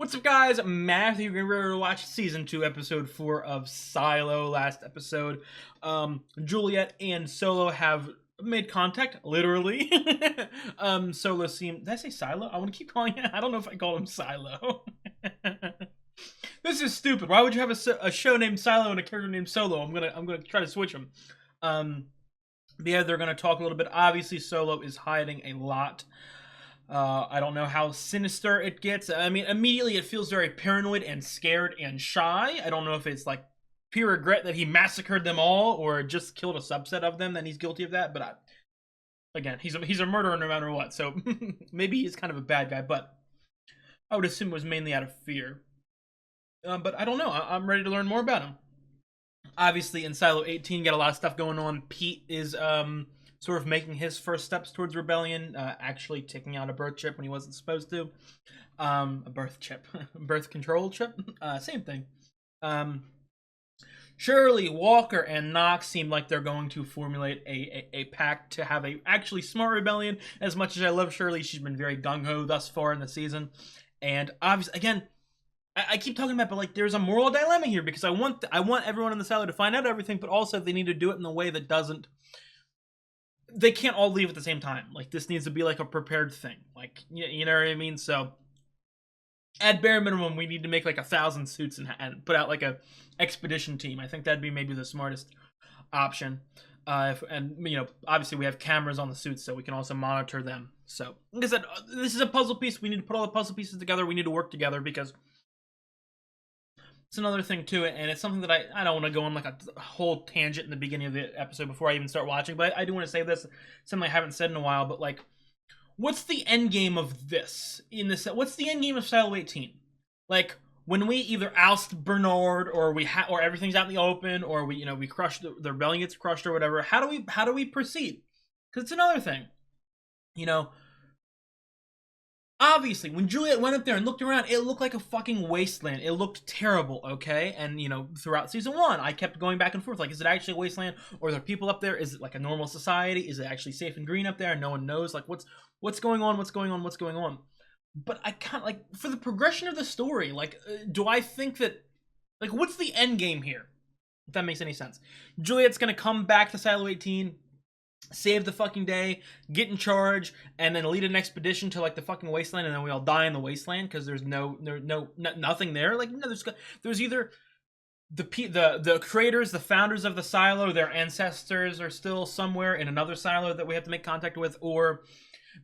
What's up, guys? Matthew, we're ready to watch Season 2, Episode 4 of Silo. Last episode, Juliet and Solo have made contact, literally. Solo seemed... Did I say Silo? I want to keep calling it... I don't know if I call him Silo. This is stupid. Why would you have a show named Silo and a character named Solo? I'm gonna try to switch them. But yeah, they're gonna talk a little bit. Obviously, Solo is hiding a lot. I don't know how sinister it gets. I mean, immediately it feels very paranoid and scared and shy. I don't know if it's like pure regret that he massacred them all or just killed a subset of them, then he's guilty of that. But again, he's a murderer no matter what. So maybe he's kind of a bad guy, but I would assume it was mainly out of fear. But I don't know. I'm ready to learn more about him. Obviously, in Silo 18, got a lot of stuff going on. Pete is sort of making his first steps towards rebellion, actually taking out a birth chip when he wasn't supposed to. A birth chip. Birth control chip? Same thing. Shirley, Walker, and Knox seem like they're going to formulate a pact to have a actually smart rebellion. As much as I love Shirley, she's been very gung-ho thus far in the season. And obviously, again, I keep talking about, but like, there's a moral dilemma here because I want everyone in the Silo to find out everything, but also they need to do it in a way that doesn't. They can't all leave at the same time. Like, this needs to be like a prepared thing. Like, you know what I mean? So, at bare minimum, we need to make like 1,000 suits and put out like a expedition team. I think that'd be maybe the smartest option. And you know, obviously we have cameras on the suits, so we can also monitor them. So, like I said, this is a puzzle piece. We need to put all the puzzle pieces together. We need to work together because it's another thing to it, and it's something that I don't want to go on like a whole tangent in the beginning of the episode before I even start watching, but I do want to say this, something I haven't said in a while, but like, what's the end game of this? What's the end game of Silo 18? Like, when we either oust Bernard, or or everything's out in the open, or we crush the rebellion gets crushed or whatever, how do we proceed? Because it's another thing, you know. Obviously, when Juliet went up there and looked around, it looked like a fucking wasteland. It looked terrible, okay? And, you know, throughout Season 1, I kept going back and forth. Like, is it actually a wasteland? Or are there people up there? Is it like a normal society? Is it actually safe and green up there and no one knows? Like, what's going on? What's going on? What's going on? But I can't, like, for the progression of the story, like, do I think that, like, what's the end game here? If that makes any sense. Juliet's gonna come back to Silo 18, save the fucking day, get in charge, and then lead an expedition to like the fucking wasteland, and then we all die in the wasteland because there's nothing there. Like, no, there's either the creators, the founders of the Silo, their ancestors are still somewhere in another Silo that we have to make contact with, or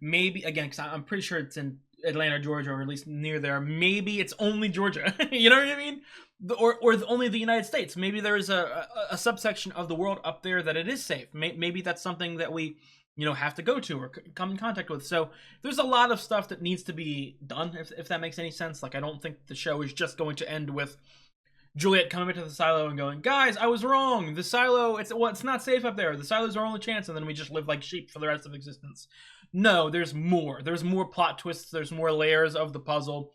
maybe, again, because I'm pretty sure it's in Atlanta, Georgia, or at least near there. Maybe it's only Georgia. You know what I mean? Or only the United States. Maybe there is a subsection of the world up there that it is safe. Maybe that's something that we, you know, have to go to or come in contact with. So there's a lot of stuff that needs to be done, if that makes any sense. Like, I don't think the show is just going to end with Juliet coming into the Silo and going, guys, I was wrong. The Silo, it's not safe up there. The Silo's our only chance, and then we just live like sheep for the rest of existence. No, there's more. There's more plot twists. There's more layers of the puzzle.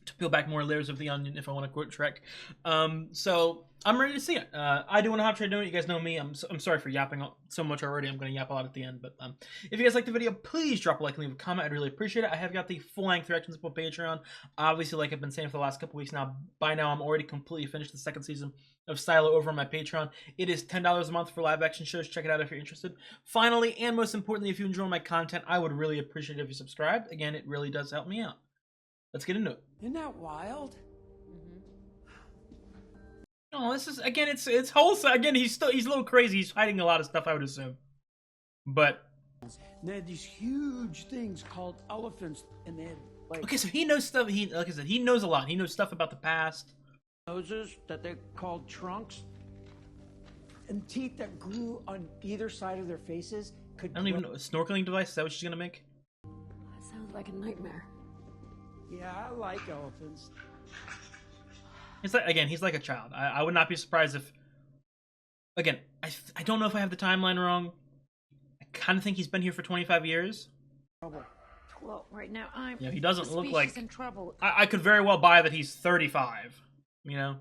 To peel back more layers of the onion, if I want to quote Shrek. So I'm ready to see it. I do want to hop trade. You guys know me. I'm sorry for yapping so much already. I'm going to yap a lot at the end. But if you guys like the video, please drop a like and leave a comment. I'd really appreciate it. I have got the full-length reactions on Patreon. Obviously, like I've been saying for the last couple weeks now, by now I'm already completely finished the second season of Silo over on my Patreon. It is $10 a month for live action shows. Check it out if you're interested. Finally, and most importantly, if you enjoy my content, I would really appreciate it if you subscribed. Again, it really does help me out. Let's get into it. Isn't that wild? Oh, this is, again, it's wholesome. Again, he's a little crazy. He's hiding a lot of stuff, I would assume. But They had these huge things called elephants, and they had like okay, so he knows stuff. Like I said, he knows a lot. He knows stuff about the past. noses that they called trunks, and teeth that grew on either side of their faces. I don't even know. A snorkeling device? Is that what she's gonna make? That sounds like a nightmare. Yeah, I like elephants. It's like, again, he's like a child. I would not be surprised if, again, I don't know if I have the timeline wrong. I kind of think he's been here for 25 years. Well, right now he doesn't look like in trouble. I could very well buy that he's 35. You know,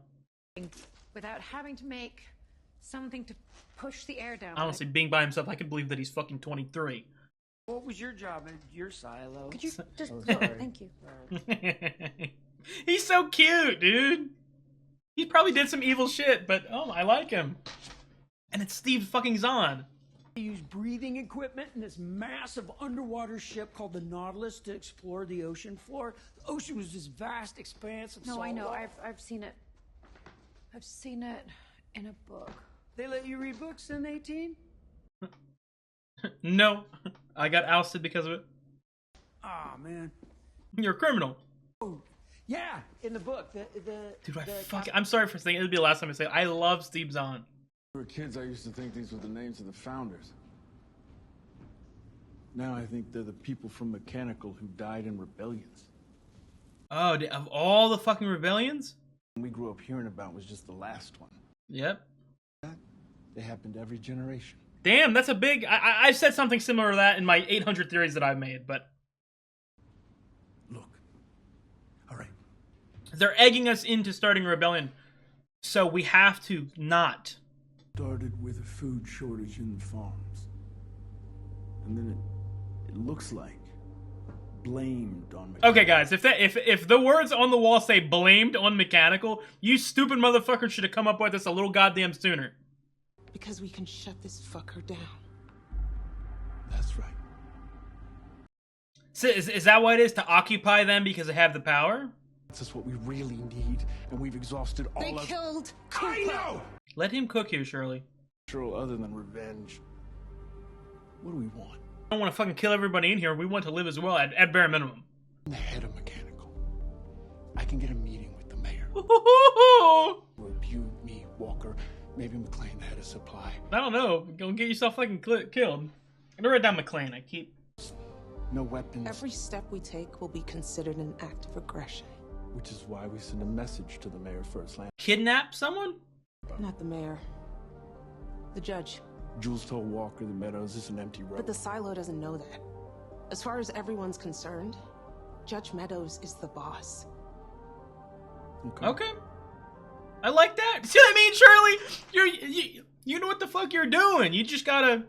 Without having to make something to push the air down. honestly, being by himself, I could believe that he's fucking 23. What was your job at your silo? Could you just? Oh, sorry. Thank you. He's so cute, dude. He probably did some evil shit, but oh, I like him. And it's Steve fucking Zahn. They use breathing equipment in this massive underwater ship called the Nautilus to explore the ocean floor. The ocean was this vast expanse of No, salt I know. water. I've seen it. I've seen it in a book. They let you read books in 18? No, I got ousted because of it. Ah, man. You're a criminal. Oh, yeah, in the book. Dude, I'm sorry for saying it. It'll be the last time I say it. I love Steve Zahn. When we were kids, I used to think these were the names of the founders. Now I think they're the people from Mechanical who died in rebellions. Oh, of all the fucking rebellions? We grew up hearing about was just the last one. Yep. They happened to every generation. Damn, that's a big... I've said something similar to that in my 800 theories that I've made, but... Look. All right. They're egging us into starting a rebellion. So we have to not. Started with a food shortage in the farms. And then it looks like blamed on Mechanical. Okay, guys, if the words on the wall say blamed on Mechanical, you stupid motherfucker should have come up with this a little goddamn sooner. Because we can shut this fucker down. That's right. So is that why it is? To occupy them because they have the power? That's what we really need, and we've exhausted all They of... killed I Cooper. know! Let him cook you, Shirley. Other than revenge. What do we want? I don't want to fucking kill everybody in here. We want to live as well, at bare minimum. I'm the head of Mechanical. I can get a meeting with the mayor. Rebuke me, Walker. Maybe McLean, the head of supply. I don't know. Go get yourself fucking killed. I'm gonna write down McLean. I keep... No weapons. Every step we take will be considered an act of aggression. Which is why we send a message to the mayor first. Kidnap someone? Not the mayor. The judge. Jules told Walker the Meadows is an empty road. But the silo doesn't know that. As far as everyone's concerned, Judge Meadows is the boss. Okay. I like that. See what I mean, Shirley? You know what the fuck you're doing. You just gotta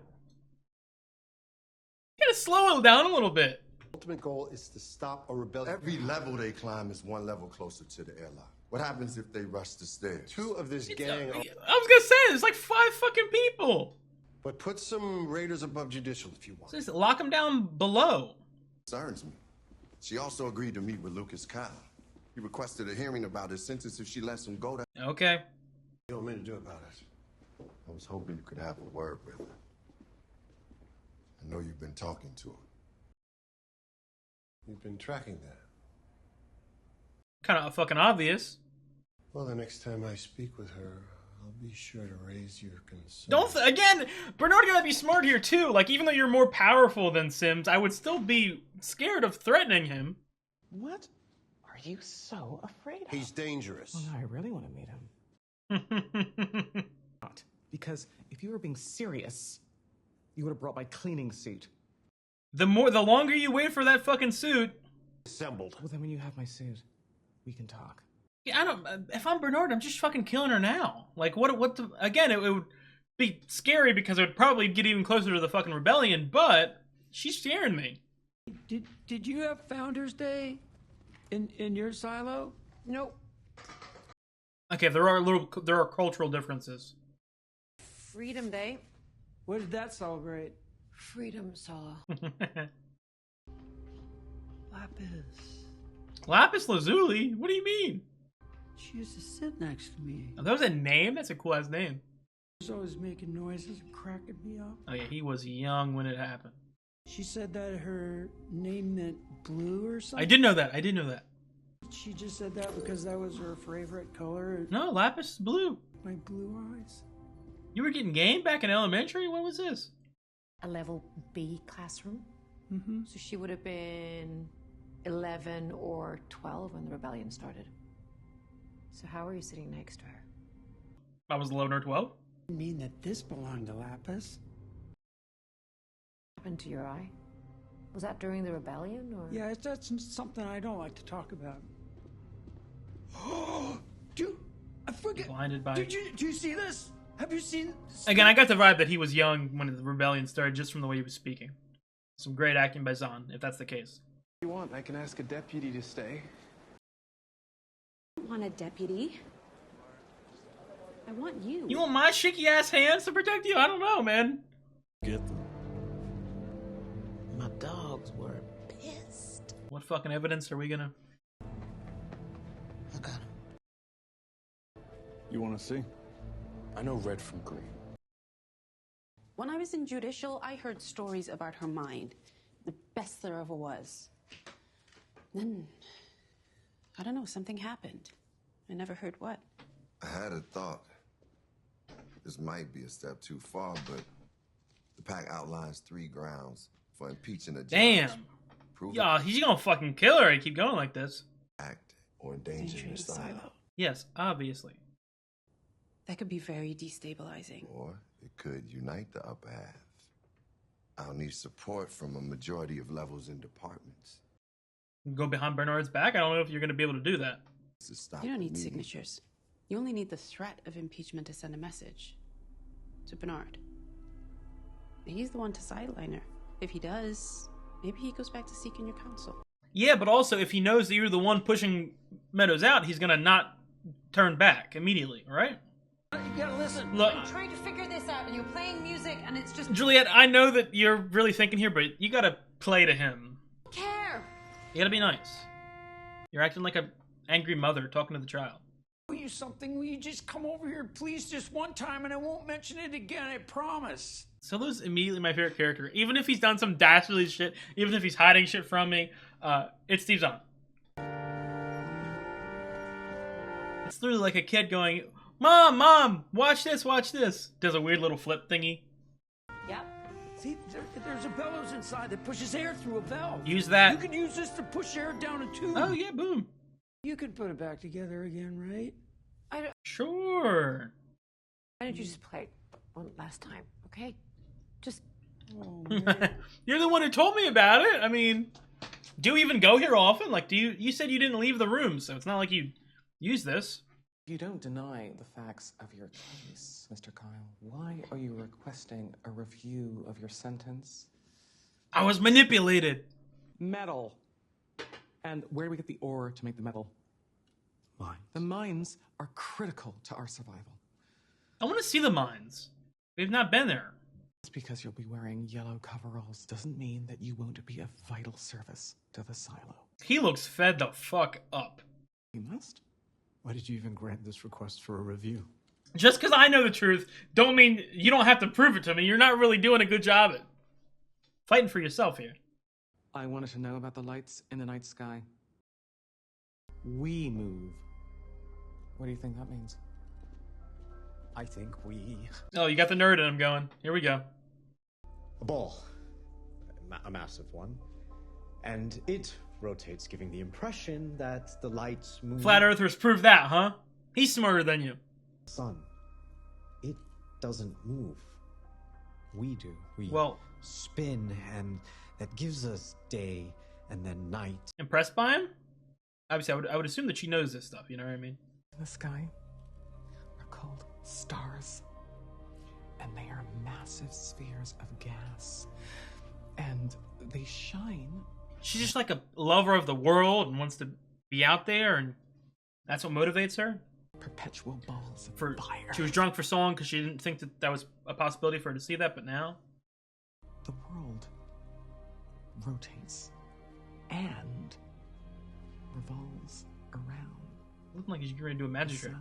slow it down a little bit. Ultimate goal is to stop a rebellion. Every level they climb is one level closer to the airlock. What happens if they rush the stairs? Two of this gang, I was gonna say, there's like 5 fucking people. but put some raiders above judicial if you want. Just lock them down below. Concerns me. She also agreed to meet with Lucas Kyle. He requested a hearing about his sentence if she lets him go. Okay. You want me to do about it? I was hoping you could have a word with her. I know you've been talking to her. You've been tracking that. Kind of fucking obvious. Well, the next time I speak with her, I'll be sure to raise your concern. Again, Bernard gotta be smart here too. Like, even though you're more powerful than Sims, I would still be scared of threatening him. What are you so afraid of? He's dangerous. Well, now I really want to meet him. Not. Because if you were being serious, you would have brought my cleaning suit. The longer you wait for that fucking suit. Assembled. Well, then when you have my suit, we can talk. Yeah, I don't. If I'm Bernard, I'm just fucking killing her now. Like, what the? Again, it would be scary because it would probably get even closer to the fucking rebellion. But she's scaring me. Did you have Founders Day in your silo? Nope. Okay, there are cultural differences. Freedom Day. What did that celebrate? Freedom Saw. Lapis Lazuli? What do you mean? She used to sit next to me. Oh, that was a name? That's a cool ass name. She was always making noises and cracking me up. Oh yeah, he was young when it happened. She said that her name meant blue or something. I did know that. She just said that because that was her favorite color. No, Lapis is blue. My blue eyes. You were getting game back in elementary? What was this? A level B classroom. Mm-hmm. So she would have been 11 or 12 when the rebellion started. So how are you sitting next to her? I was 11 or 12. I mean that this belonged to Lapis. What happened to your eye? Was that during the rebellion or? Yeah, that's something I don't like to talk about. Dude, I forget. Blinded by. Do you see this? Have you seen? Again, I got the vibe that he was young when the rebellion started just from the way he was speaking. Some great acting by Zahn, if that's the case. If you want, I can ask a deputy to stay. want a deputy. I want you. You want my shaky ass hands to protect you? I don't know, man. Get them. My dogs were pissed. What fucking evidence are we gonna? I got him. You want to see? I know red from green. When I was in judicial, I heard stories about her mind. The best there ever was. Then, I don't know, something happened. I never heard what. I had a thought. This might be a step too far, but the pact outlines 3 grounds for impeaching a judge. Damn. Yeah, he's gonna fucking kill her. I keep going like this. Act or endangering the silo. Yes, obviously. That could be very destabilizing. Or it could unite the upper half. I'll need support from a majority of levels and departments. Go behind Bernard's back? I don't know if you're gonna be able to do that. You don't need signatures. You only need the threat of impeachment to send a message to Bernard. He's the one to sideline her. If he does, maybe he goes back to seeking your counsel. Yeah, but also if he knows that you're the one pushing Meadows out, he's gonna not turn back immediately, right? You gotta listen. Look, I'm trying to figure this out, and you're playing music, and it's just... Juliet, I know that you're really thinking here, but you gotta play to him. I don't care. You gotta be nice. You're acting like a angry mother talking to the child. Will you something? Will you just come over here, please, just one time, and I won't mention it again, I promise. Solo's immediately my favorite character. Even if he's done some dastardly shit, even if he's hiding shit from me, it's Steve Zahn. It's literally like a kid going, Mom, watch this, watch this. Does a weird little flip thingy. Yep. See, there's a bellows inside that pushes air through a valve. Use that. You can use this to push air down a tube. Oh, yeah, boom. You can put it back together again, right? Sure. Why don't you just play it one last time, okay? Just... Oh, man. You're the one who told me about it. I mean, do you even go here often? Like, you said you didn't leave the room, so it's not like you use this. You don't deny the facts of your case, Mr. Kyle. Why are you requesting a review of your sentence? I was manipulated. Metal. And where do we get the ore to make the metal? Mines. The mines are critical to our survival. I want to see the mines. We've not been there. Just because you'll be wearing yellow coveralls doesn't mean that you won't be of vital service to the silo. He looks fed the fuck up. You must. Why did you even grant this request for a review? Just because I know the truth, don't mean you don't have to prove it to me. You're not really doing a good job at fighting for yourself here. I wanted to know about the lights in the night sky. We move. What do you think that means? I think we... Oh, you got the nerd in him going. Here we go. A ball. A massive one. And it rotates, giving the impression that the lights move... Flat Earthers prove that, huh? He's smarter than you. Sun. It doesn't move. We do. We spin, and that gives us day and then night. Impressed by him? Obviously, I would assume that she knows this stuff, you know what I mean? The sky are called stars. And they are massive spheres of gas. And they shine. She's just like a lover of the world and wants to be out there, and that's what motivates her? Perpetual balls of fire. She was drunk for so long because she didn't think that was a possibility for her to see that, but now? The world rotates and revolves around. Looking like he's going to do a magic trick.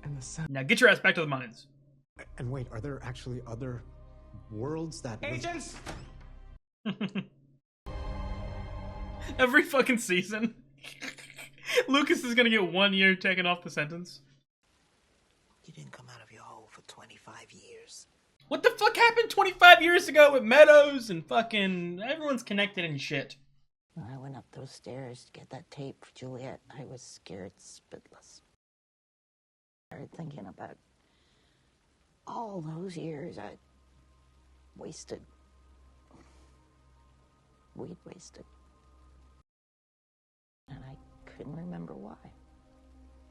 And the sun. Now get your ass back to the mines. And wait, are there actually other worlds that... Agents! Every fucking season. Lucas is gonna get 1 year taken off the sentence. You didn't come out of your hole for 25 years. What the fuck happened 25 years ago with Meadows and fucking... Everyone's connected and shit. When I went up those stairs to get that tape for Juliet, I was scared spitless. I started thinking about all those years I wasted. We'd wasted. And I couldn't remember why.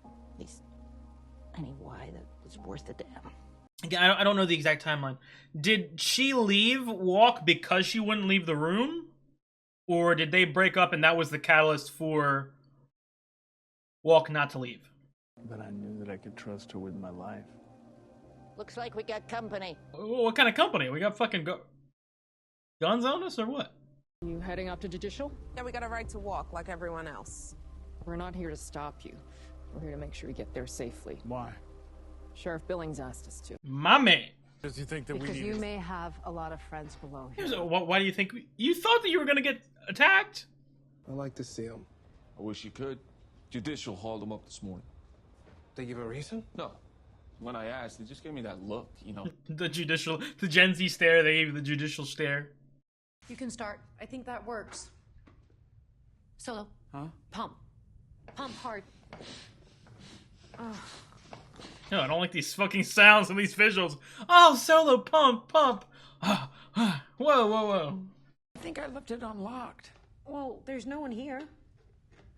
At least, any why that was worth a damn. Again, I don't know the exact timeline. Did she walk because she wouldn't leave the room? Or did they break up and that was the catalyst for walk not to leave. But I knew that I could trust her with my life. Looks like we got company. What kind of company? We got fucking guns on us or what? You heading up to Judicial? Yeah, we got a right to walk like everyone else. We're not here to stop you. We're here to make sure you get there safely. Why? Sheriff Billings asked us to. My man. Because you think that Because you may have a lot of friends below here. Why do you think you thought that you were gonna get attacked? I like to see him. I wish you could. Judicial hauled him up this morning. They give a reason? No. When I asked, they just gave me that look, you know. The Gen Z stare, they gave you the judicial stare. You can start. I think that works. Solo. Huh? Pump. Pump hard. Oh. No, I don't like these fucking sounds and these visuals. Oh, Solo, pump, pump. Whoa, whoa, whoa. I think I left it unlocked. Well, there's no one here.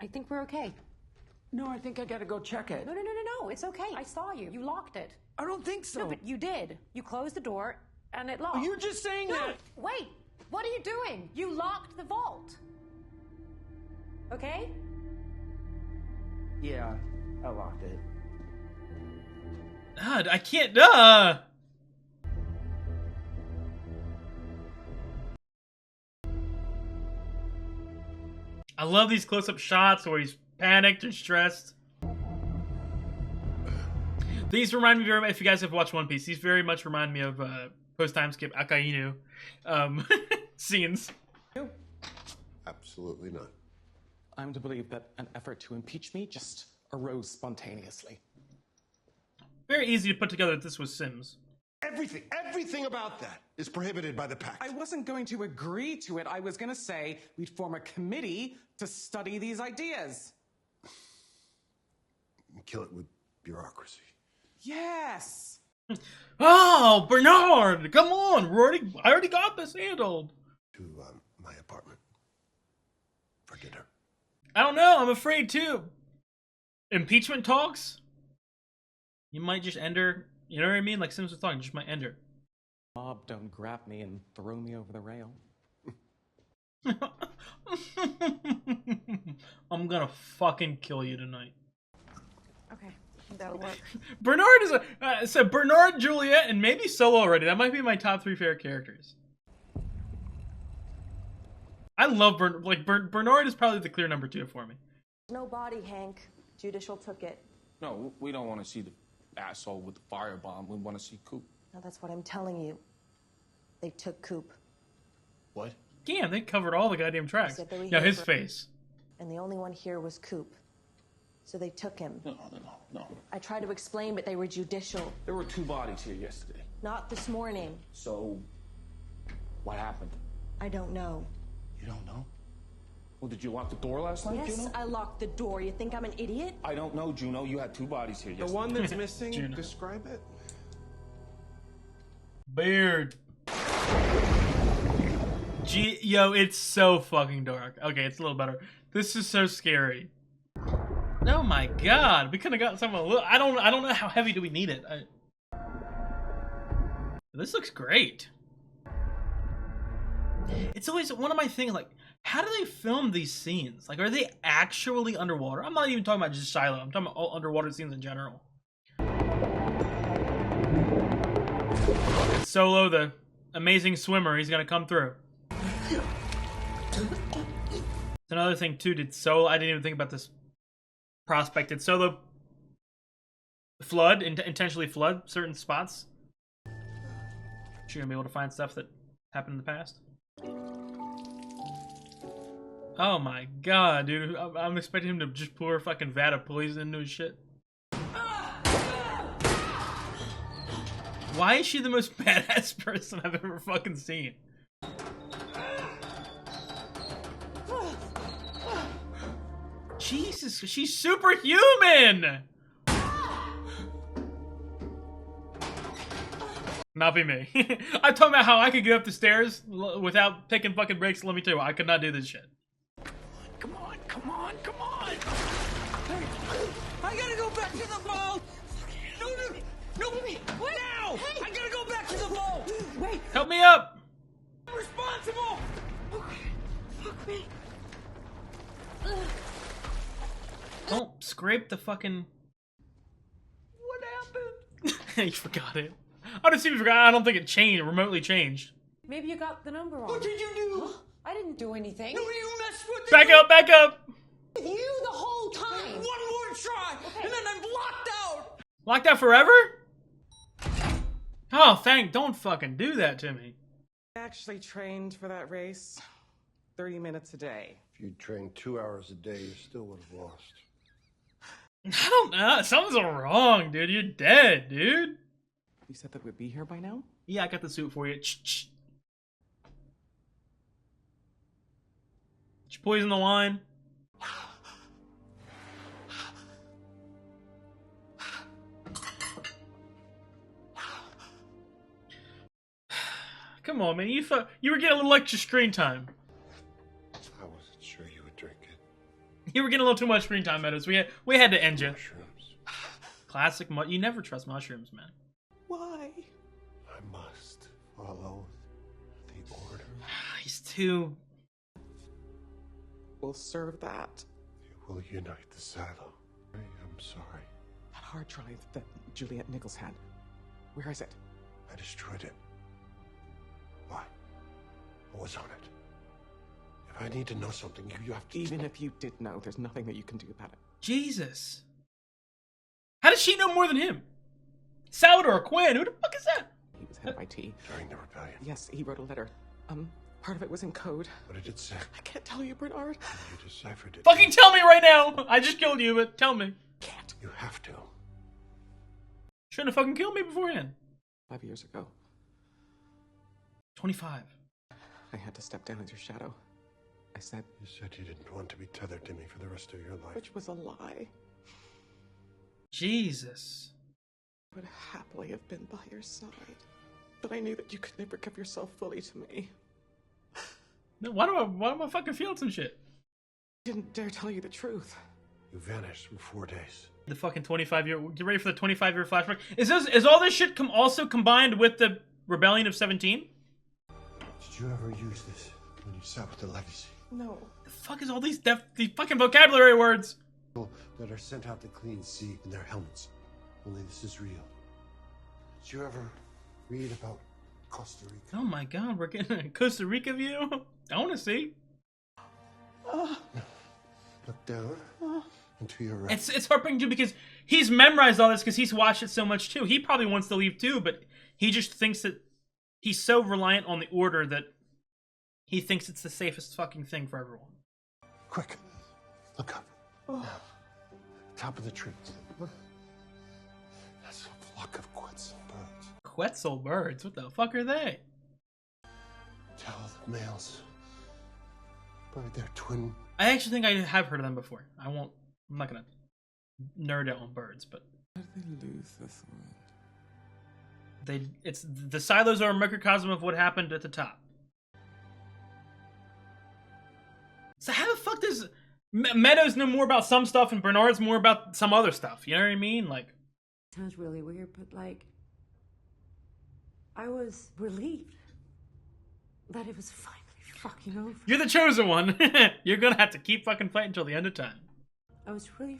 I think we're okay. No, I think I gotta go check it. No. It's okay. I saw you. You locked it. I don't think so. No, but you did. You closed the door and it locked. Are you just saying that? Wait. What are you doing? You locked the vault. Okay? Yeah, I locked it. God, I can't. I love these close-up shots where he's panicked or stressed. These remind me very much, if you guys have watched One Piece, these very much remind me of post-time skip Akainu scenes. Absolutely not. I'm to believe that an effort to impeach me just arose spontaneously. Very easy to put together that this was Sims. Everything about that is prohibited by the pact. I wasn't going to agree to it. I was going to say we'd form a committee to study these ideas. Kill it with bureaucracy. Yes! Oh, Bernard! Come on! I already got this handled. To my apartment. For dinner. I don't know. I'm afraid too. Impeachment talks? You might just end her. You know what I mean? Like Sims was talking, just might end her. Mob, don't grab me and throw me over the rail. I'm gonna fucking kill you tonight. Okay, that'll work. Bernard is so Bernard, Juliet, and maybe Solo already. That might be my top 3 favorite characters. I love Bernard is probably the clear number 2 for me. No body, Hank. Judicial took it. No, we don't want to see the asshole with the firebomb. We want to see Coop. No, that's what I'm telling you. They took Coop. What? Damn, they covered all the goddamn tracks. Now his face. And the only one here was Coop. So they took him. No. I tried to explain, but they were judicial. There were 2 bodies here yesterday. Not this morning. So, what happened? I don't know. You don't know? Well, did you lock the door last night, Yes, Juno? I locked the door. You think I'm an idiot? I don't know, Juno. You had 2 bodies here yesterday. The one that's missing, describe it. Beard. Yo, it's so fucking dark. Okay, it's a little better. This is so scary. Oh my god, we could have got someone a little. I don't know how heavy do we need it. This looks great. It's always one of my things. Like, how do they film these scenes? Like, are they actually underwater? I'm not even talking about just Shiloh. I'm talking about all underwater scenes in general. Solo, the amazing swimmer, he's gonna come through. It's another thing too. Did Solo? I didn't even think about this prospect. Did Solo intentionally flood certain spots? You're gonna be able to find stuff that happened in the past. Oh my god, dude! I'm expecting him to just pour a fucking vat of poison into his shit. Why is she the most badass person I've ever fucking seen? Jesus, she's superhuman! Not be me. I'm talking about how I could get up the stairs without taking fucking breaks. Let me tell you, I could not do this shit. Come on. Hey, I gotta go back to the vault. No, wait. Now! Hey. I gotta go back to the vault. Wait. Help me up. I'm responsible. Okay. Fuck me. Don't scrape the fucking... What happened? You forgot it. I don't see if you forgot. I don't think it changed, remotely changed. Maybe you got the number wrong. What did you do? I didn't do anything. No, you messed with Back up, back up! With you the whole time. One more try, and then I'm blocked out. Locked out forever? Oh, don't fucking do that to me. I actually trained for that race 30 minutes a day. If you'd trained 2 hours a day, you still would have lost. I don't know. Something's wrong, dude. You're dead, dude. You said that we'd be here by now? Yeah, I got the suit for you. Did you poison the wine? Come on, man. You were getting a little extra screen time. I wasn't sure you would drink it. You were getting a little too much screen time, Meadows. We had to end you. Mushrooms. Classic. You never trust mushrooms, man. Why? I must follow the order. He's too... We'll serve that. It will unite the silo. I am sorry. That hard drive that Juliet Nichols had. Where is it? I destroyed it. Why? What was on it? If I need to know something, you have to... Even if you did know, there's nothing that you can do about it. Jesus. How does she know more than him? Salvador Quinn? Who the fuck is that? He was head of IT. During the rebellion. Yes, he wrote a letter. Part of it was in code. What did it say? I can't tell you, Bernard. You deciphered it. Fucking tell me right now! I just killed you, but tell me. Can't. You have to. Shouldn't have fucking killed me beforehand. 5 years ago. 25. I had to step down as your shadow. I said... You said you didn't want to be tethered to me for the rest of your life. Which was a lie. Jesus. I would happily have been by your side. But I knew that you could never give yourself fully to me. No, why do I fucking feel some shit? I didn't dare tell you the truth. You vanished for 4 days. The fucking 25-year... Get ready for the 25-year flashback. Is all this shit also combined with the Rebellion of 17? Did you ever use this when you sat with the legacy? No. The fuck is all these fucking vocabulary words? That are sent out to clean sea in their helmets. Only this is real. Did you ever read about Costa Rica? Oh my god, we're getting a Costa Rica view? I want to see. Look down and to your right. It's heartbreaking too because he's memorized all this because he's watched it so much too. He probably wants to leave too, but he just thinks that he's so reliant on the order that he thinks it's the safest fucking thing for everyone. Quick, look up. Now, top of the tree. Look. That's a flock of Quetzal birds. Quetzal birds? What the fuck are they? Tell the males by their twin. I actually think I have heard of them before. I'm not gonna nerd out on birds, but How did they lose this one? it's the silos are a microcosm of what happened at the top. So how the fuck does Meadows know more about some stuff and Bernard's more about some other stuff? You know what I mean? Like, Sounds really weird, but like, I was relieved that it was finally fucking over. you're the chosen one. You're gonna have to keep fucking fighting until the end of time. I was really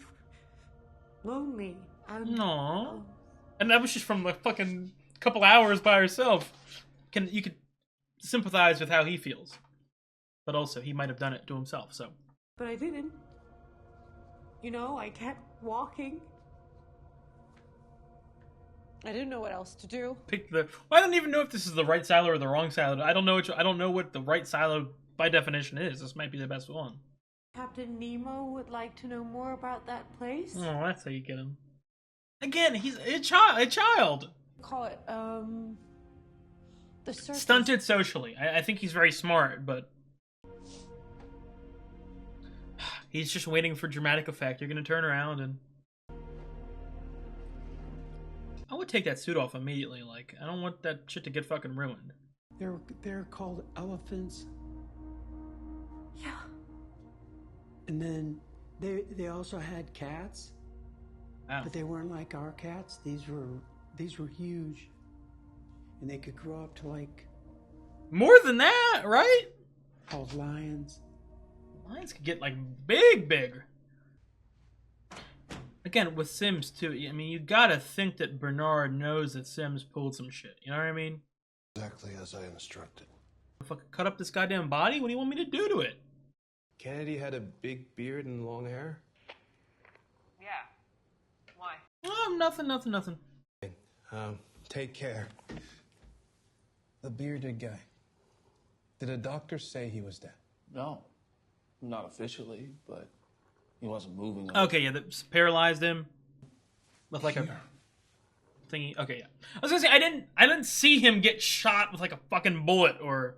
lonely. Aww. And that was just from a fucking couple hours by herself. You could sympathize with how he feels. But also, he might have done it to himself, so. But I didn't. You know, I kept walking. I didn't know what else to do. Well, I don't even know if this is the right silo or the wrong silo. I don't know what the right silo by definition is. This might be the best one. Captain Nemo would like to know more about that place. Oh, that's how you get him. Again, he's a child. Call it, the circus. Stunted socially. I think he's very smart, but he's just waiting for dramatic effect. You're gonna turn around and I would take that suit off immediately. Like, I don't want that shit to get fucking ruined. They're called elephants. Yeah. And then they also had cats. Wow. But they weren't like our cats. These were huge. And they could grow up to like More than that, right? called lions. Lions could get like big. Again, with Sims too, I mean, you gotta think that Bernard knows that Sims pulled some shit. You know what I mean? Exactly as I instructed. Fucking cut up this goddamn body? What do you want me to do to it? Kennedy had a big beard and long hair? Yeah. Why? Oh, nothing. Take care. The bearded guy. Did a doctor say he was dead? No, not officially, but he wasn't moving. Okay, yeah, that paralyzed him. With like a thingy. Okay, yeah. I was gonna say I didn't see him get shot with like a fucking bullet or.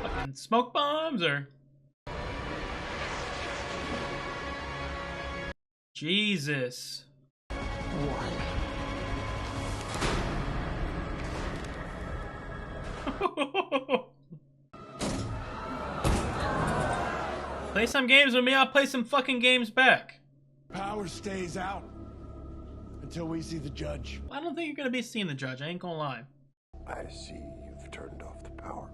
Fucking smoke bombs or. Jesus. Play some games with me, I'll play some fucking games back. Power stays out until we see the judge. I don't think you're gonna be seeing the judge, I ain't gonna lie. I see you've turned off the power.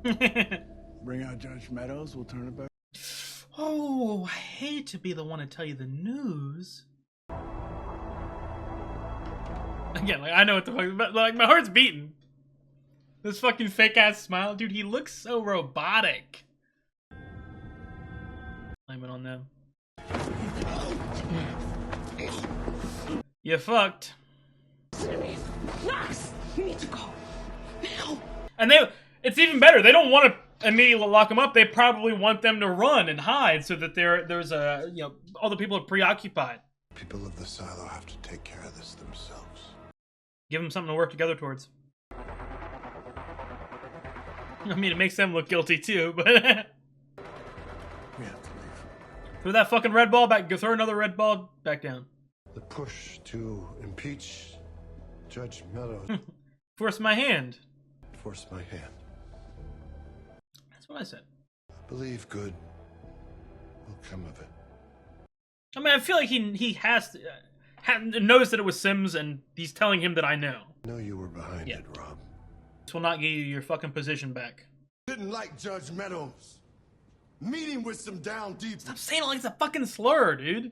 Bring out Judge Meadows, we'll turn it back. Oh, I hate to be the one to tell you the news. Again, like, I know what the fuck, but like, my heart's beating. This fucking fake ass smile, dude, he looks so robotic. Blame it on them. You fucked. Knox, you need to go now. And it's even better. They don't want to immediately lock them up. They probably want them to run and hide so that there's a, you know, all the people are preoccupied. People of the silo have to take care of this themselves. Give them something to work together towards. I mean, it makes them look guilty too, but. We have to leave. Throw that fucking red ball back. Go throw another red ball back down. The push to impeach Judge Meadows. Force my hand. Force my hand. That's what I said. I believe good will come of it. I mean, I feel like he has to noticed that it was Sims, and he's telling him that I know. I know you were behind it, Rob. This will not give you your fucking position back. Didn't like Judge Meadows. Meeting with some down deep. Stop saying it like it's a fucking slur, dude.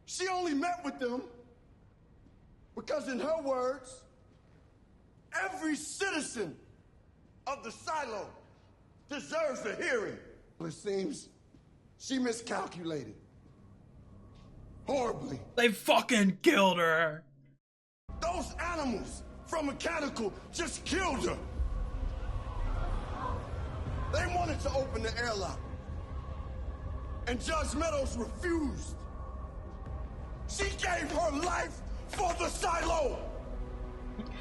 She only met with them because, in her words, every citizen of the silo deserves a hearing. It seems she miscalculated. Horribly. They fucking killed her. Those animals from Mechanical just killed her. They wanted to open the airlock, and Judge Meadows refused. She gave her life for the silo.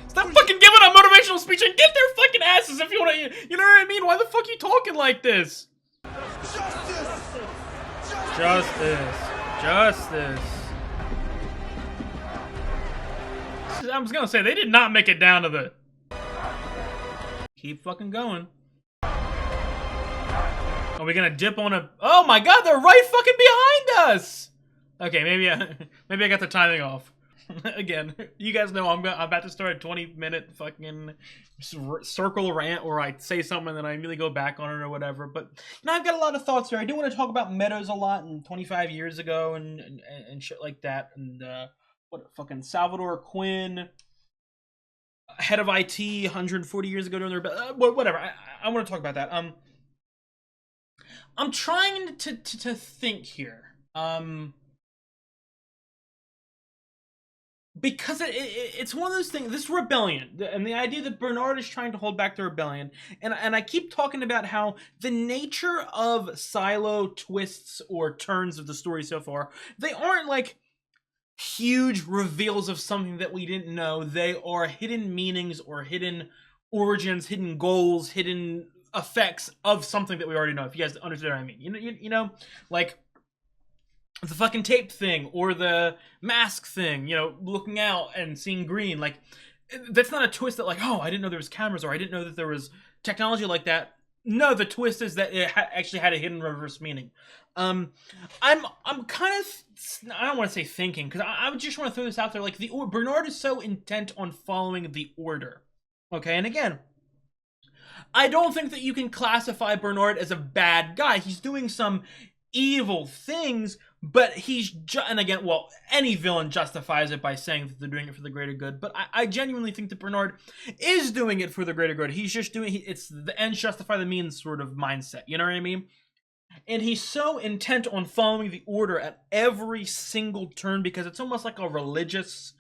Stop fucking giving a motivational speech and get their fucking asses if you want to. You know what I mean? Why the fuck are you talking like this? Justice. I was gonna say, they did not make it down to the... Keep fucking going. Are we gonna dip on a... Oh my god, they're right fucking behind us! Okay, maybe I got the timing off. Again, you guys know I'm about to start a 20-minute fucking circle rant where I say something and then I immediately go back on it or whatever. But you know, I've got a lot of thoughts here. I do want to talk about Meadows a lot and 25 years ago and shit like that. And what fucking Salvador Quinn, head of IT, 140 years ago during their whatever. I want to talk about that. I'm trying to think here. Because it's one of those things, this rebellion, and the idea that Bernard is trying to hold back the rebellion, and I keep talking about how the nature of silo twists or turns of the story so far, they aren't like huge reveals of something that we didn't know. They are hidden meanings or hidden origins, hidden goals, hidden effects of something that we already know, if you guys understand what I mean. You know, like... the fucking tape thing or the mask thing, you know, looking out and seeing green, like that's not a twist that like, oh, I didn't know there was cameras or I didn't know that there was technology like that. No, the twist is that it actually had a hidden reverse meaning. I'm kind of, I don't want to say thinking, because I just want to throw this out there, like Bernard is so intent on following the order. Okay, and again, I don't think that you can classify Bernard as a bad guy. He's doing some evil things, but and again, well, any villain justifies it by saying that they're doing it for the greater good, but I genuinely think that Bernard is doing it for the greater good. He's just doing, it's the ends justify the means sort of mindset, you know what I mean? And he's so intent on following the order at every single turn because it's almost like a religious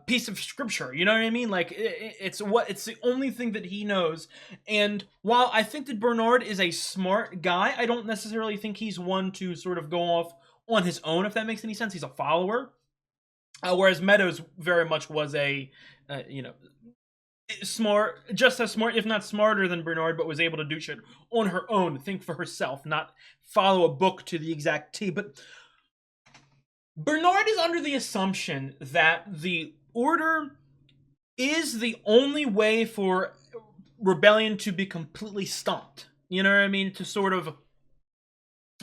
piece of scripture, you know what I mean? Like it's the only thing that he knows. And while I think that Bernard is a smart guy, I don't necessarily think he's one to sort of go off on his own, if that makes any sense. He's a follower, whereas Meadows very much was a smart, just as smart, if not smarter than Bernard, but was able to do shit on her own, think for herself, not follow a book to the exact T. But Bernard is under the assumption that the Order is the only way for rebellion to be completely stopped. You know what I mean? To sort of,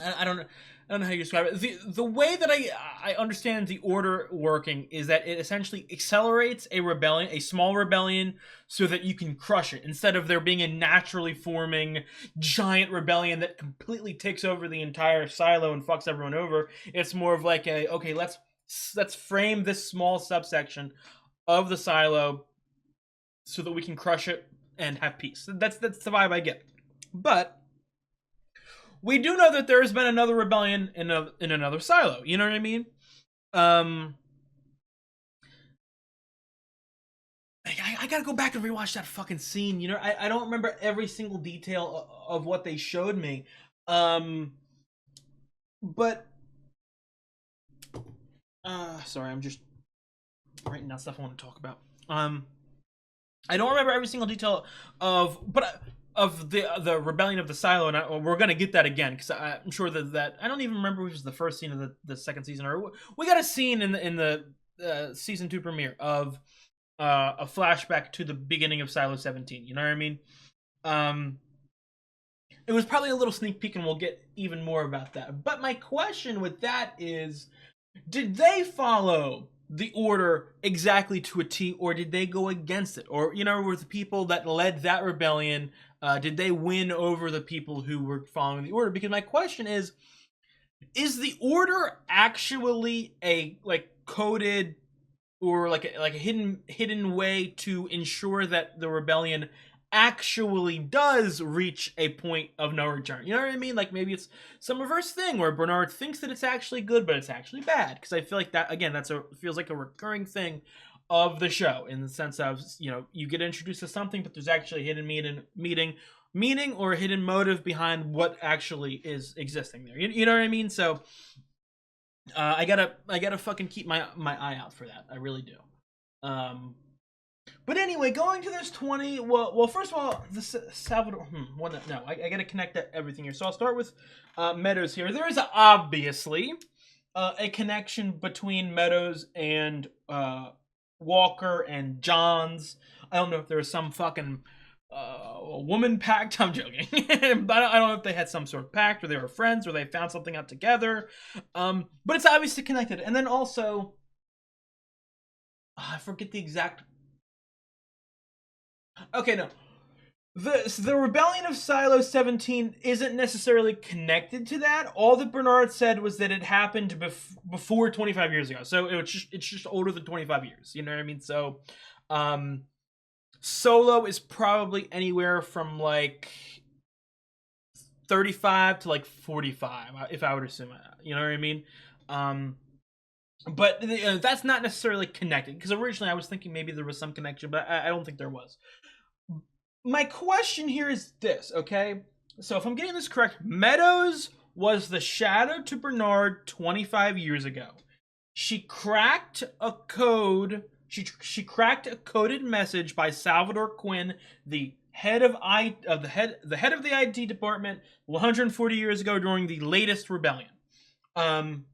I don't know how you describe it. The way that I understand the Order working is that it essentially accelerates a rebellion, a small rebellion, so that you can crush it, instead of there being a naturally forming giant rebellion that completely takes over the entire silo and fucks everyone over. It's more of like okay, let's frame this small subsection of the silo so that we can crush it and have peace. That's the vibe I get. But we do know that there has been another rebellion in another silo. You know what I mean? I gotta go back and rewatch that fucking scene. You know, I don't remember every single detail of what they showed me. But sorry, I'm just writing down stuff I want to talk about. I don't remember every single detail of the rebellion of the silo, and we're gonna get that again because I'm sure that I don't even remember if it was the first scene of the second season, or we got a scene in the season 2 premiere of a flashback to the beginning of Silo 17. You know what I mean? It was probably a little sneak peek, and we'll get even more about that. But my question with that is, did they follow the Order exactly to a T, or did they go against it? Or, you know, were the people that led that rebellion, did they win over the people who were following the Order? Because my question is the Order actually a coded or like a hidden way to ensure that the rebellion actually does reach a point of no return? You know what I mean? Like maybe it's some reverse thing where Bernard thinks that it's actually good, but it's actually bad. Because I feel like that, again, feels like a recurring thing of the show, in the sense of, you know, you get introduced to something, but there's actually a hidden meaning or a hidden motive behind what actually is existing there. You know what I mean? So I gotta fucking keep my eye out for that. I really do. But anyway, going to this 20. Well, first of all, the Salvador. I gotta connect everything here. So I'll start with Meadows here. There is obviously a connection between Meadows and Walker and Johns. I don't know if there was some fucking woman pact. I'm joking. But I don't know if they had some sort of pact, or they were friends, or they found something out together. But it's obviously connected. And then also, I forget the exact. Okay, no. The rebellion of Silo 17 isn't necessarily connected to that. All that Bernard said was that it happened before 25 years ago. So it's just older than 25 years. You know what I mean? So, Solo is probably anywhere from like 35 to like 45, if I would assume. You know what I mean? But that's not necessarily connected, because originally I was thinking maybe there was some connection, but I don't think there was. My question here is this, okay? So if I'm getting this correct, Meadows was the shadow to Bernard 25 years ago. She cracked a code. She cracked a coded message by Salvador Quinn, the head of the head of the IT department 140 years ago during the latest rebellion. And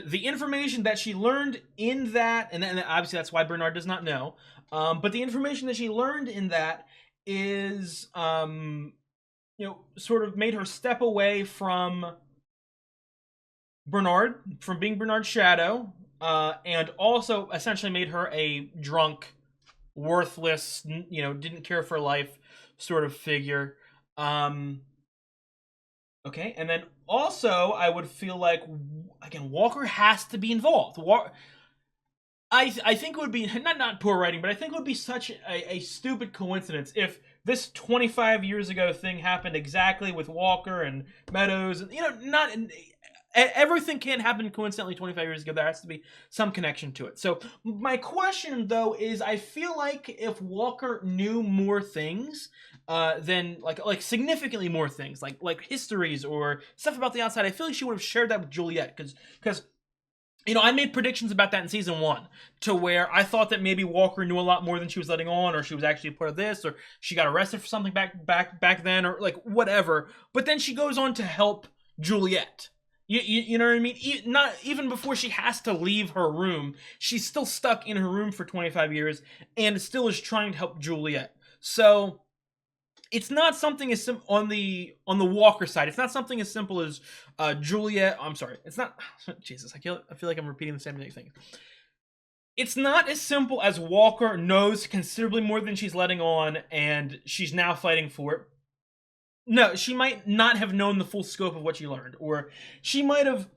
the information that she learned in that, and obviously that's why Bernard does not know, but the information that she learned in that is, sort of made her step away from Bernard, from being Bernard's shadow, and also essentially made her a drunk worthless, didn't care for life sort of figure. Okay, and then also I would feel like, again, Walker has to be involved. I think it would be not poor writing, but I think it would be such a stupid coincidence if this 25 years ago thing happened exactly with Walker and Meadows, and not everything can't happen coincidentally 25 years ago. There has to be some connection to it. So my question though is, I feel like if Walker knew more things, then like significantly more things, like histories or stuff about the outside, I feel like she would have shared that with Juliet, because I made predictions about that in season 1, to where I thought that maybe Walker knew a lot more than she was letting on, or she was actually a part of this, or she got arrested for something back then, or like whatever. But then she goes on to help Juliet. You know what I mean? Not even before she has to leave her room, she's still stuck in her room for 25 years and still is trying to help Juliet. So it's not something as on the Walker side. It's not something as simple as Juliet. I'm sorry. It's not. Jesus, I feel like I'm repeating the same thing. It's not as simple as Walker knows considerably more than she's letting on, and she's now fighting for it. No, she might not have known the full scope of what she learned, or she might have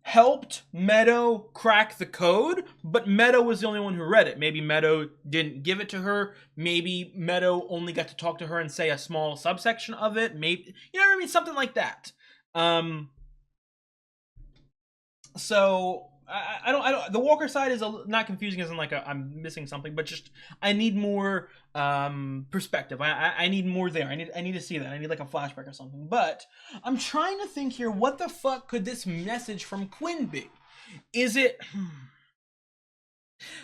helped Meadow crack the code, but Meadow was the only one who read it. Maybe Meadow didn't give it to her. Maybe Meadow only got to talk to her and say a small subsection of it. Maybe, you know what I mean? Something like that. So I don't. The Walker side is not confusing, as in like I'm missing something, but just I need more perspective. I need more there. I need to see that. I need like a flashback or something. But I'm trying to think here. What the fuck could this message from Quinn be? Is it?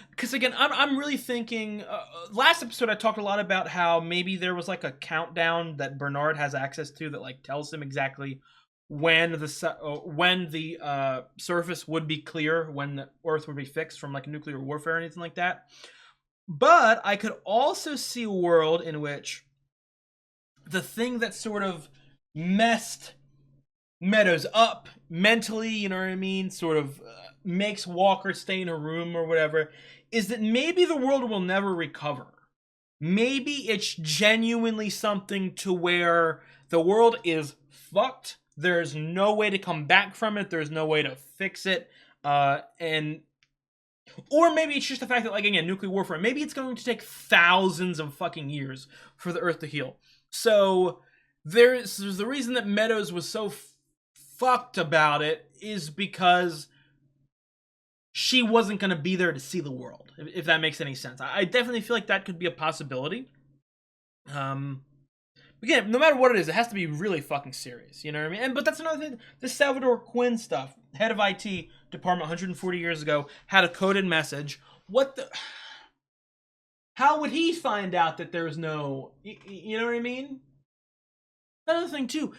Because again, I'm really thinking. Last episode, I talked a lot about how maybe there was like a countdown that Bernard has access to that like tells him exactly when the surface would be clear, when the Earth would be fixed from like nuclear warfare or anything like that. But I could also see a world in which the thing that sort of messed Meadows up mentally, you know what I mean, sort of makes Walker stay in her room or whatever, is that maybe the world will never recover. Maybe it's genuinely something to where the world is fucked. There's no way to come back from it. There's no way to fix it. Or maybe it's just the fact that, like, again, nuclear warfare, maybe it's going to take thousands of fucking years for the Earth to heal. So there's the reason that Meadows was so fucked about it is because she wasn't going to be there to see the world, if that makes any sense. I definitely feel like that could be a possibility. Again, no matter what it is, it has to be really fucking serious. You know what I mean? But that's another thing. This Salvador Quinn stuff, head of IT department 140 years ago, had a coded message. How would he find out that there's no... You know what I mean? Another thing, too.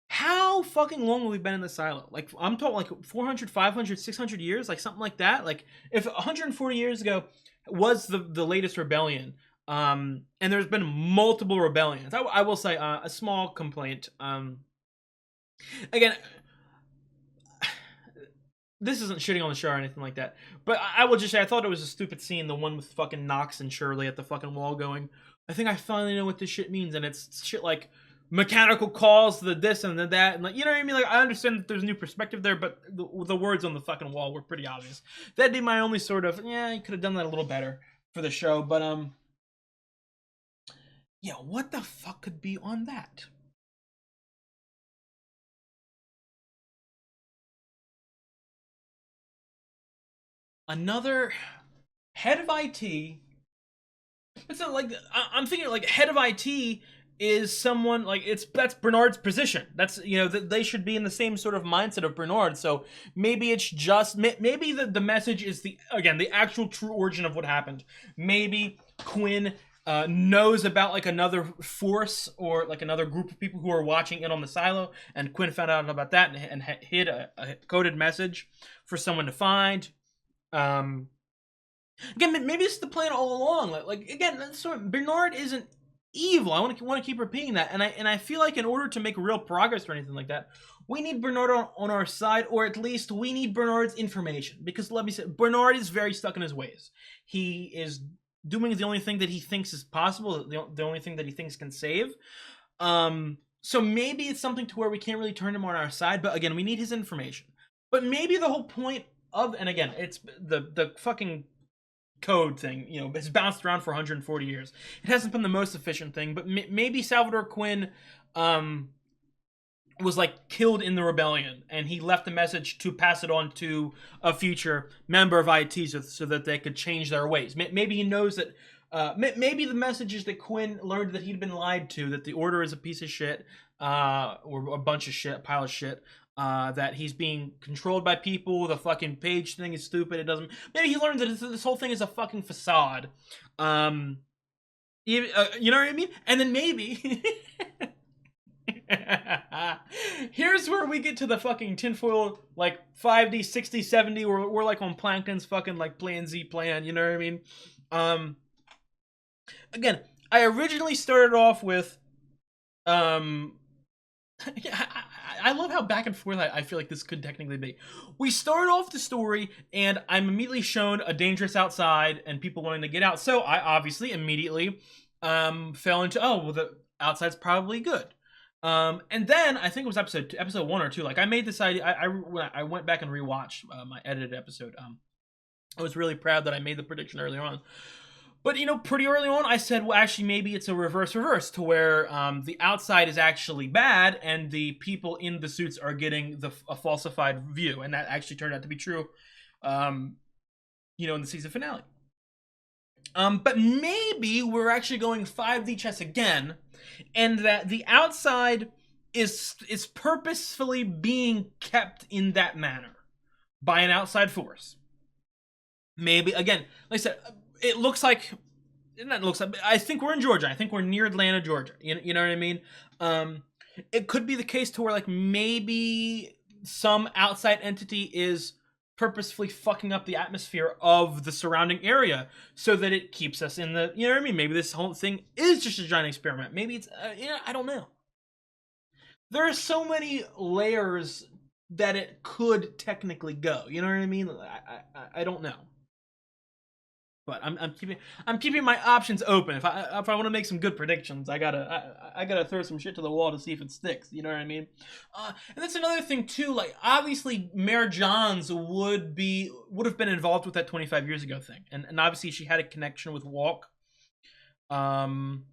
How fucking long have we been in the silo? Like, I'm talking like 400, 500, 600 years? Like, something like that? Like, if 140 years ago was the latest rebellion... and there's been multiple rebellions. I will say a small complaint. Again, this isn't shitting on the show or anything like that, but I will just say I thought it was a stupid scene, the one with fucking Knox and Shirley at the fucking wall going, I think I finally know what this shit means, and it's shit like mechanical calls, the this and the that, and like, you know what I mean? Like, I understand that there's a new perspective there, but the words on the fucking wall were pretty obvious. That'd be my only sort of, you could have done that a little better for the show, but yeah, what the fuck could be on that? Another head of IT. It's not like I'm thinking like head of IT is someone like that's Bernard's position. That's they should be in the same sort of mindset of Bernard. So maybe it's just maybe the message is the actual true origin of what happened. Maybe Quinn knows about like another force or like another group of people who are watching in on the silo, and Quinn found out about that and hid a coded message for someone to find. Again, maybe it's the plan all along. Like again, Bernard isn't evil. I want to keep repeating that, and I feel like in order to make real progress or anything like that, we need Bernard on our side, or at least we need Bernard's information. Because let me say, Bernard is very stuck in his ways. He is doing the only thing that he thinks is possible, the only thing that he thinks can save. So maybe it's something to where we can't really turn him on our side, but again, we need his information. But maybe the whole point of, and again, it's the fucking code thing, you know, has bounced around for 140 years. It hasn't been the most efficient thing, but maybe Salvador Quinn was like killed in the rebellion, and he left a message to pass it on to a future member of IT so that they could change their ways. Maybe he knows that. Maybe the message is that Quinn learned that he'd been lied to, that the Order is a piece of shit, or a bunch of shit, a pile of shit. That he's being controlled by people. The fucking page thing is stupid. It doesn't. Maybe he learned that this whole thing is a fucking facade. You know what I mean? And then maybe. Here's where we get to the fucking tinfoil, like 5D, 60, 70. We're like on Plankton's fucking like Plan Z plan. You know what I mean? Again, I originally started off with, I love how back and forth I feel like this could technically be. We start off the story, and I'm immediately shown a dangerous outside and people wanting to get out. So I obviously immediately fell into, oh, well, the outside's probably good. And then I think it was episode 1 or 2. Like I made this idea. When I went back and rewatched my edited episode. I was really proud that I made the prediction earlier on. But, you know, pretty early on, I said, well, actually, maybe it's a reverse to where the outside is actually bad and the people in the suits are getting a falsified view. And that actually turned out to be true, you know, in the season finale. But maybe we're actually going 5D chess again, and that the outside is purposefully being kept in that manner by an outside force. Maybe, again, like I said, it looks like, I think we're in Georgia. I think we're near Atlanta, Georgia. You know what I mean? It could be the case to where, like, maybe some outside entity is purposefully fucking up the atmosphere of the surrounding area so that it keeps us in the, you know what I mean? Maybe this whole thing is just a giant experiment. Maybe it's, you know, I don't know. There are so many layers that it could technically go. You know what I mean? I don't know. But I'm keeping my options open. If I want to make some good predictions, I gotta throw some shit to the wall to see if it sticks. You know what I mean? And that's another thing too. Like obviously, Mayor Johns would have been involved with that 25 years ago thing, and obviously she had a connection with Walk. And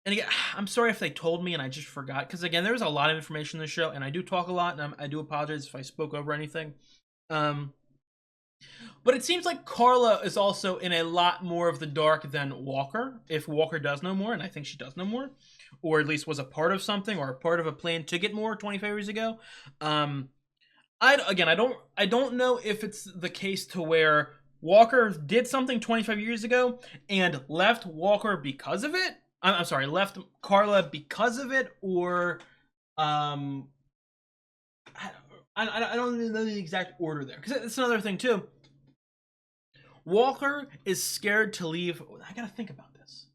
again, I'm sorry if they told me and I just forgot, because again, there was a lot of information in the show, and I do talk a lot, and I do apologize if I spoke over anything. But it seems like Carla is also in a lot more of the dark than Walker, if Walker does know more, and I think she does know more, or at least was a part of something, or a part of a plan to get more 25 years ago. I don't know if it's the case to where Walker did something 25 years ago and left Walker because of it. I'm sorry, left Carla because of it, or I don't know the exact order there, because it's another thing too. Walker is scared to leave. I gotta think about this,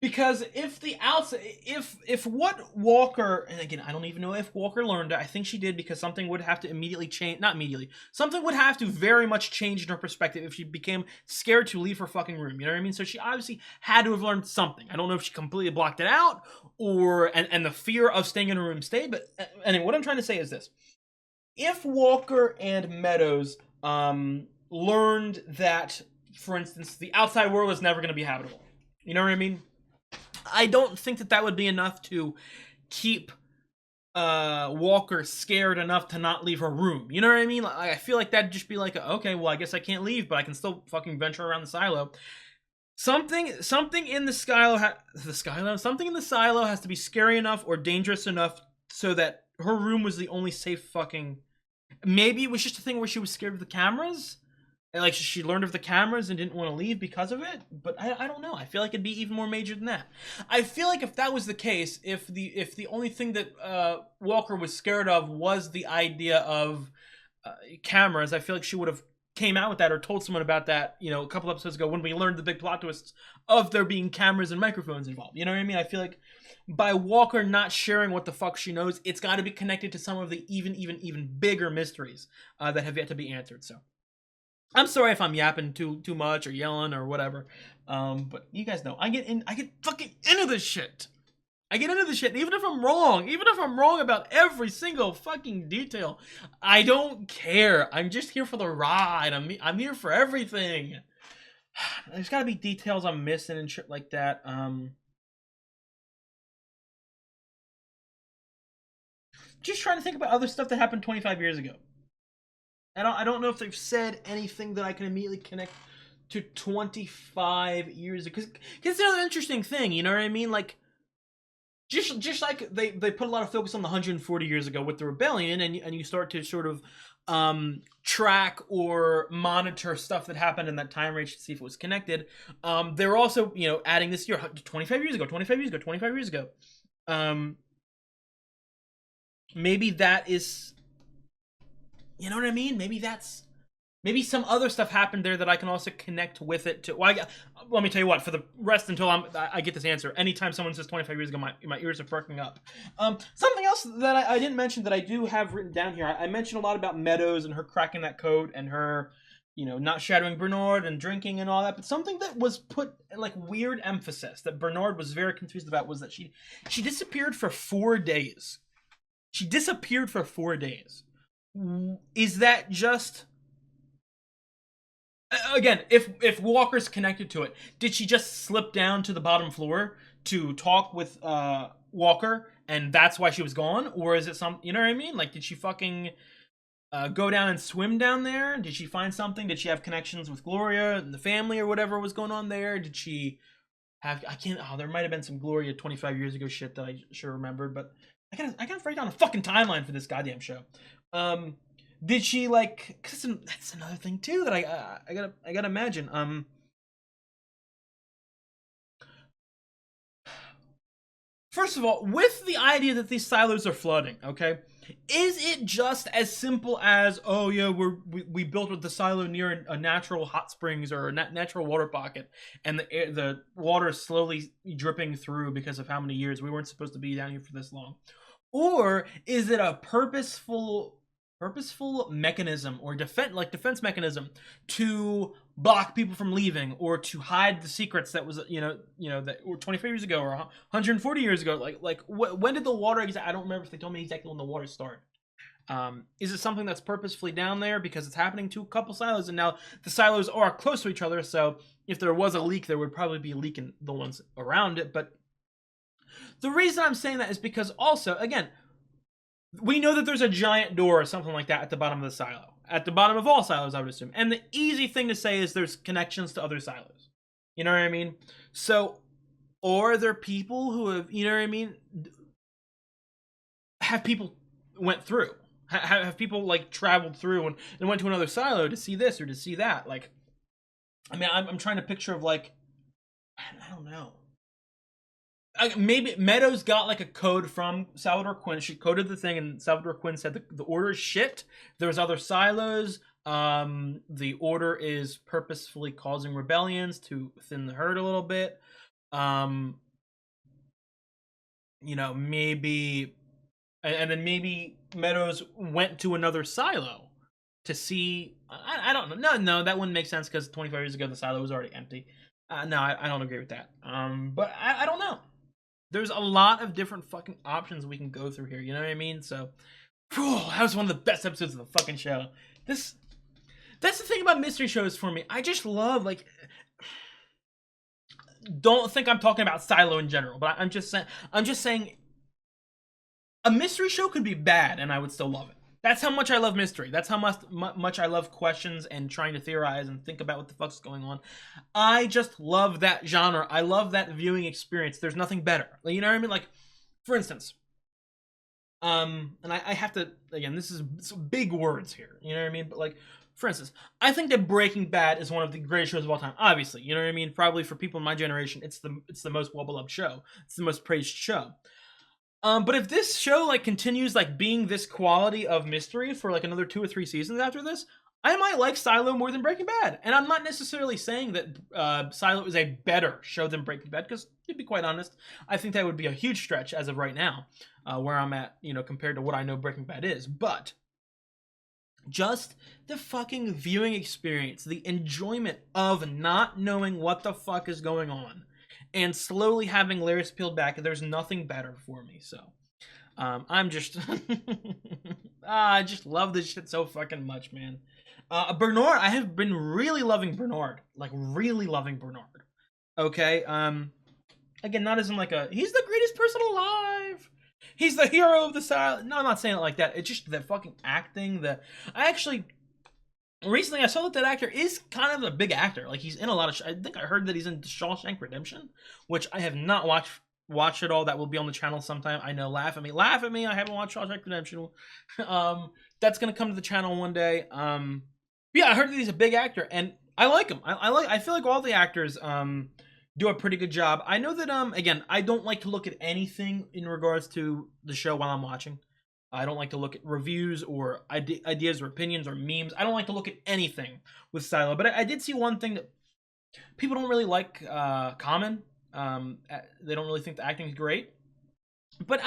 because if the outside, if what Walker, and again, I don't even know if Walker learned it. I think she did, because something would have to immediately change. Not immediately. Something would have to very much change in her perspective if she became scared to leave her fucking room. You know what I mean? So she obviously had to have learned something. I don't know if she completely blocked it out, or and the fear of staying in her room stayed. But anyway, what I'm trying to say is this: if Walker and Meadows learned that, for instance, the outside world is never going to be habitable, you know what I mean? I don't think that would be enough to keep Walker scared enough to not leave her room. You know what I mean? Like, I feel like that'd just be like, okay, well, I guess I can't leave, but I can still fucking venture around the silo. Something in the silo, something in the silo has to be scary enough or dangerous enough so that her room was the only safe fucking. Maybe it was just a thing where she was scared of the cameras, and like she learned of the cameras and didn't want to leave because of it. But I don't know. I feel like it'd be even more major than that. I feel like if that was the case, if the only thing that Walker was scared of was the idea of cameras, I feel like she would have came out with that or told someone about that, you know, a couple episodes ago when we learned the big plot twists of there being cameras and microphones involved. You know what I mean? I feel like by Walker not sharing what the fuck she knows, it's got to be connected to some of the even bigger mysteries that have yet to be answered. So I'm sorry if I'm yapping too much or yelling or whatever. But you guys know I get fucking into this shit. I get into this shit, even if I'm wrong about every single fucking detail, I don't care. I'm just here for the ride. I'm here for everything. There's gotta be details I'm missing and shit like that. Just trying to think about other stuff that happened 25 years ago. I don't know if they've said anything that I can immediately connect to 25 years ago. Because it's another interesting thing, you know what I mean? Like, just like they put a lot of focus on the 140 years ago with the rebellion, and you start to sort of track or monitor stuff that happened in that time range to see if it was connected. They're also, you know, adding this year, 25 years ago, 25 years ago, 25 years ago. Maybe that is, you know what I mean? Maybe some other stuff happened there that I can also connect with it to. Well, let me tell you what. For the rest, until I get this answer, anytime someone says 25 years ago, my ears are perking up. Something else that I didn't mention that I do have written down here. I mentioned a lot about Meadows and her cracking that code and her, you know, not shadowing Bernard and drinking and all that. But something that was put like weird emphasis that Bernard was very confused about was that she disappeared for 4 days. She disappeared for 4 days. Is that just... Again, if Walker's connected to it, did she just slip down to the bottom floor to talk with Walker, and that's why she was gone? Or is it some, you know what I mean? Like, did she fucking go down and swim down there? Did she find something? Did she have connections with Gloria and the family or whatever was going on there? Did she have, there might have been some Gloria 25 years ago shit that I should have remembered, but I gotta break down a fucking timeline for this goddamn show. Did she, like, cause that's another thing too that I gotta imagine. First of all, with the idea that these silos are flooding, okay, is it just as simple as, oh yeah, we built the silo near a natural hot springs or a natural water pocket, and the water is slowly dripping through because of how many years we weren't supposed to be down here for this long? Or is it a purposeful mechanism or defense mechanism to block people from leaving or to hide the secrets that was, you know that were 25 years ago or 140 years ago? Like when did the water I don't remember if they told me exactly when the water started. Is it something that's purposefully down there because it's happening to a couple silos, and now the silos are close to each other, so if there was a leak, there would probably be a leak in the ones around it? But the reason I'm saying that is because also, again, we know that there's a giant door or something like that at the bottom of the silo. At the bottom of all silos, I would assume. And the easy thing to say is there's connections to other silos. You know what I mean? So, or are there people who have, you know what I mean? Have people went through? Have people, like, traveled through and went to another silo to see this or to see that? Like, I mean, I'm trying to picture of, like, I don't know. Maybe Meadows got like a code from Salvador Quinn. She coded the thing, and Salvador Quinn said the order is shit. There's other silos. The order is purposefully causing rebellions to thin the herd a little bit. You know, maybe, and then maybe Meadows went to another silo to see. I don't know. No, that wouldn't make sense because 25 years ago the silo was already empty. No, I don't agree with that. But I don't know. There's a lot of different fucking options we can go through here, you know what I mean? So, that was one of the best episodes of the fucking show. That's the thing about mystery shows for me. I just love, like, don't think I'm talking about Silo in general, but I'm just saying a mystery show could be bad and I would still love it. That's how much I love mystery. That's how much I love questions and trying to theorize and think about what the fuck's going on. I just love that genre. I love that viewing experience. There's nothing better. You know what I mean? Like, for instance, and I have to, again, this is big words here. You know what I mean? But, like, for instance, I think that Breaking Bad is one of the greatest shows of all time. Obviously, you know what I mean? Probably for people in my generation, it's the most well-beloved show. It's the most praised show. But if this show, like, continues, like, being this quality of mystery for, like, another 2 or 3 seasons after this, I might like Silo more than Breaking Bad. And I'm not necessarily saying that Silo is a better show than Breaking Bad, because, to be quite honest, I think that would be a huge stretch as of right now, where I'm at, you know, compared to what I know Breaking Bad is. But just the fucking viewing experience, the enjoyment of not knowing what the fuck is going on and slowly having layers peeled back, there's nothing better for me. So I'm just I just love this shit so fucking much, man. Bernard, I have been really loving Bernard, like really loving Bernard. Okay, again, not as in like he's the greatest person alive, he's the hero of the style. No, I'm not saying it like that. It's just the fucking acting. I actually recently I saw that actor is kind of a big actor. Like he's in a lot of. I think I heard that he's in Shawshank Redemption, which I have not watched it all. That will be on the channel sometime. I know. Laugh at me. I haven't watched Shawshank Redemption. That's gonna come to the channel one day. Yeah, I heard that he's a big actor, and I like him. I feel like all the actors do a pretty good job. I know that again, I don't like to look at anything in regards to the show while I'm watching. I don't like to look at reviews or ideas or opinions or memes. I don't like to look at anything with Silo. But I did see one thing that people don't really like Common. They don't really think the acting is great. But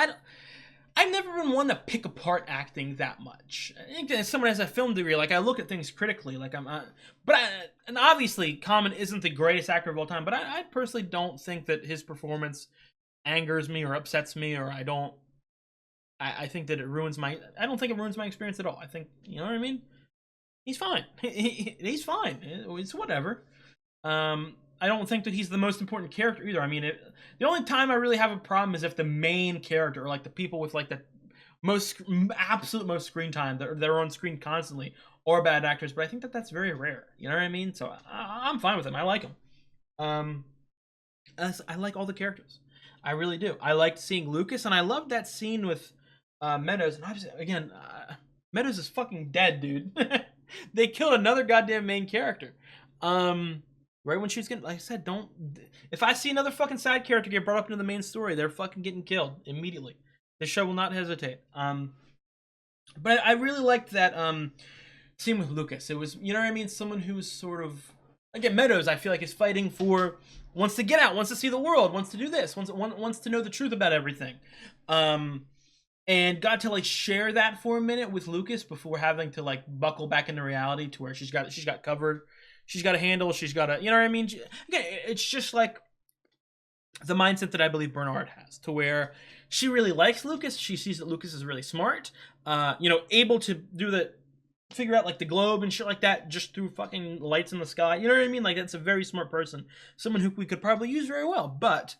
I've never been one to pick apart acting that much. I think that as someone has a film degree, like I look at things critically. Like and obviously Common isn't the greatest actor of all time. But I personally don't think that his performance angers me or upsets me, or I think that it ruins I don't think it ruins my experience at all. I think, you know what I mean? He's fine. He's fine. It's whatever. I don't think that he's the most important character either. I mean, the only time I really have a problem is if the main character, or like the people with like the absolute most screen time, they're on screen constantly, are bad actors. But I think that that's very rare. You know what I mean? So I'm fine with him. I like him. I like all the characters. I really do. I liked seeing Lucas, and I loved that scene with Meadows. And obviously, again, Meadows is fucking dead, dude. They killed another goddamn main character. Right when she's getting, like I said, if I see another fucking side character get brought up into the main story, they're fucking getting killed immediately. The show will not hesitate. But I really liked that scene with Lucas. It was, you know what I mean, someone who's sort of, again, Meadows, I feel like is fighting for, wants to get out, wants to see the world, wants to do this, wants to know the truth about everything. And got to like share that for a minute with Lucas before having to like buckle back into reality to where she's got covered. She's got a handle. She's got a, you know what I mean? Again, it's just like the mindset that I believe Bernard has, to where she really likes Lucas. She sees that Lucas is really smart, able to figure out like the globe and shit like that just through fucking lights in the sky. You know what I mean? Like, that's a very smart person. Someone who we could probably use very well. But,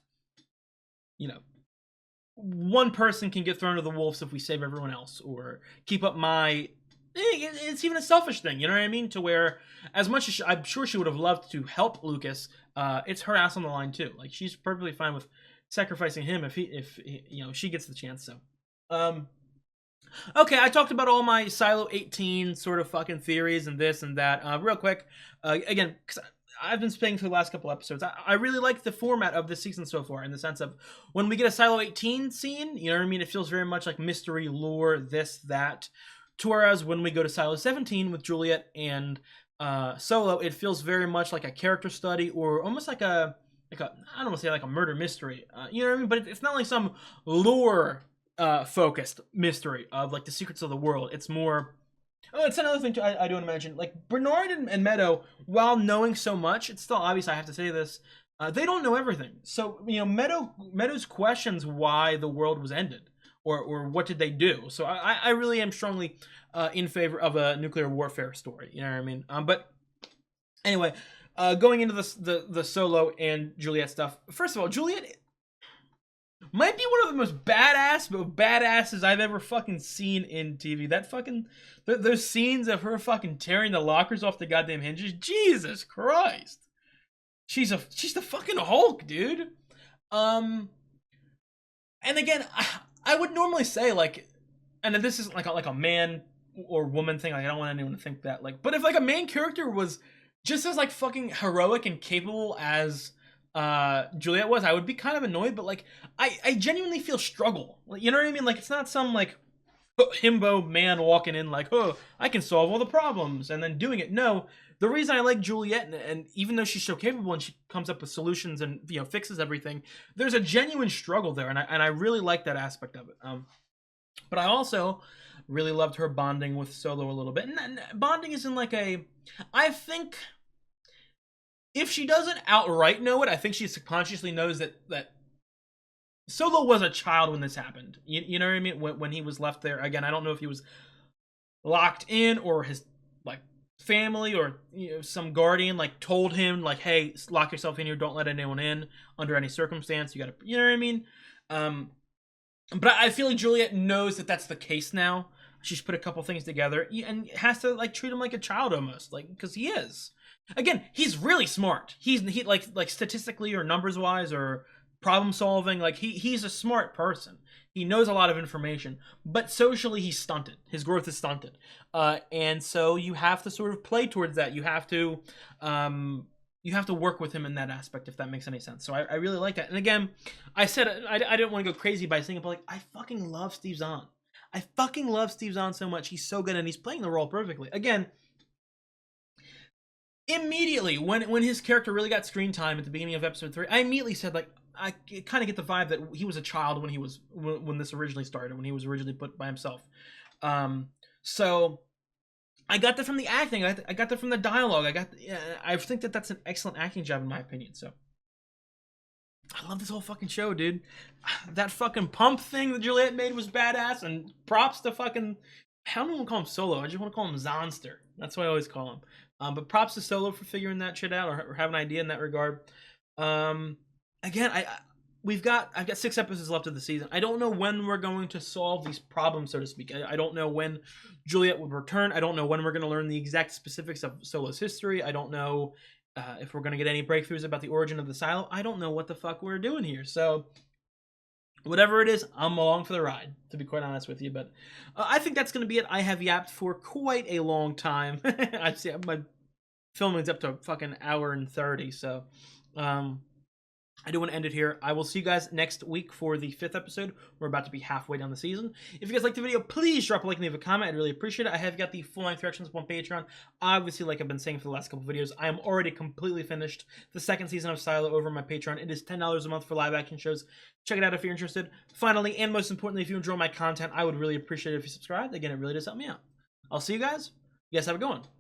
one person can get thrown to the wolves if we save everyone else, or keep up my... It's even a selfish thing, you know what I mean? To where, as much as I'm sure she would have loved to help Lucas, it's her ass on the line too. Like, she's perfectly fine with sacrificing him if she gets the chance. So, okay, I talked about all my Silo 18 sort of fucking theories and this and that. Real quick, again, because I've been saying for the last couple episodes, I really like the format of this season so far, in the sense of when we get a Silo 18 scene, you know what I mean? It feels very much like mystery, lore, this, that. Whereas when we go to Silo 17 with Juliet and Solo, it feels very much like a character study, or almost like I don't want to say like a murder mystery, you know what I mean? But it's not like some lore focused mystery of like the secrets of the world. It's more, it's another thing too, I don't imagine, like Bernard and Meadow, while knowing so much, it's still obvious, I have to say this, they don't know everything. So, Meadows questions why the world was ended. Or what did they do? So I really am strongly in favor of a nuclear warfare story. You know what I mean? But anyway, going into the Solo and Juliet stuff. First of all, Juliet might be one of the most badasses I've ever fucking seen in TV. That fucking those scenes of her fucking tearing the lockers off the goddamn hinges. Jesus Christ, she's the fucking Hulk, dude. And again, I would normally say, like, and this isn't like a man or woman thing, like I don't want anyone to think that, like, but if like a main character was just as like fucking heroic and capable as Juliet was, I would be kind of annoyed. But like, I genuinely feel struggle, you know what I mean? Like, it's not some like himbo man walking in like, oh, I can solve all the problems and then doing it. No, the reason I like Juliet, and even though she's so capable and she comes up with solutions and fixes everything, there's a genuine struggle there, and I really like that aspect of it. But I also really loved her bonding with Solo a little bit. And bonding isn't like a... I think if she doesn't outright know it, I think she subconsciously knows that Solo was a child when this happened. You know what I mean? When he was left there. Again, I don't know if he was locked in or his like family or some guardian like told him like, hey, lock yourself in here, don't let anyone in under any circumstance. You gotta, you know what I mean? But I feel like Juliet knows that that's the case now. She's put a couple things together and has to like treat him like a child almost, like, because he is. Again, he's really smart. He like statistically or numbers wise or problem solving, like he's a smart person. He knows a lot of information, but socially he's stunted. His growth is stunted, and so you have to sort of play towards that. You have to work with him in that aspect, if that makes any sense. So I really like that. And again, I said I didn't want to go crazy by saying it, but like I fucking love Steve Zahn. I fucking love Steve Zahn so much. He's so good, and he's playing the role perfectly. Again, immediately when his character really got screen time at the beginning of episode 3, I immediately said like, I kind of get the vibe that he was a child when this originally started, when he was originally put by himself. So I got that from the acting. I got that from the dialogue. I think that that's an excellent acting job in my opinion. So I love this whole fucking show, dude. That fucking pump thing that Juliet made was badass, and props to fucking... I don't want to call him Solo. I just want to call him Zonster. That's what I always call him. But props to Solo for figuring that shit out or have an idea in that regard. Again, I've got 6 episodes left of the season. I don't know when we're going to solve these problems, so to speak. I don't know when Juliet would return. I don't know when we're going to learn the exact specifics of Solo's history. I don't know if we're going to get any breakthroughs about the origin of the silo. I don't know what the fuck we're doing here. So whatever it is, I'm along for the ride, to be quite honest with you. But I think that's going to be it. I have yapped for quite a long time. I see my filming's up to fucking hour and 30, so I do want to end it here. I will see you guys next week for the 5th episode. We're about to be halfway down the season. If you guys liked the video, please drop a like and leave a comment. I'd really appreciate it. I have got the full-length reactions on Patreon. Obviously, like I've been saying for the last couple videos, I am already completely finished the 2nd season of Silo over on my Patreon. It is $10 a month for live action shows. Check it out if you're interested. Finally, and most importantly, if you enjoy my content, I would really appreciate it if you subscribed. Again, it really does help me out. I'll see you guys. You guys have a good one.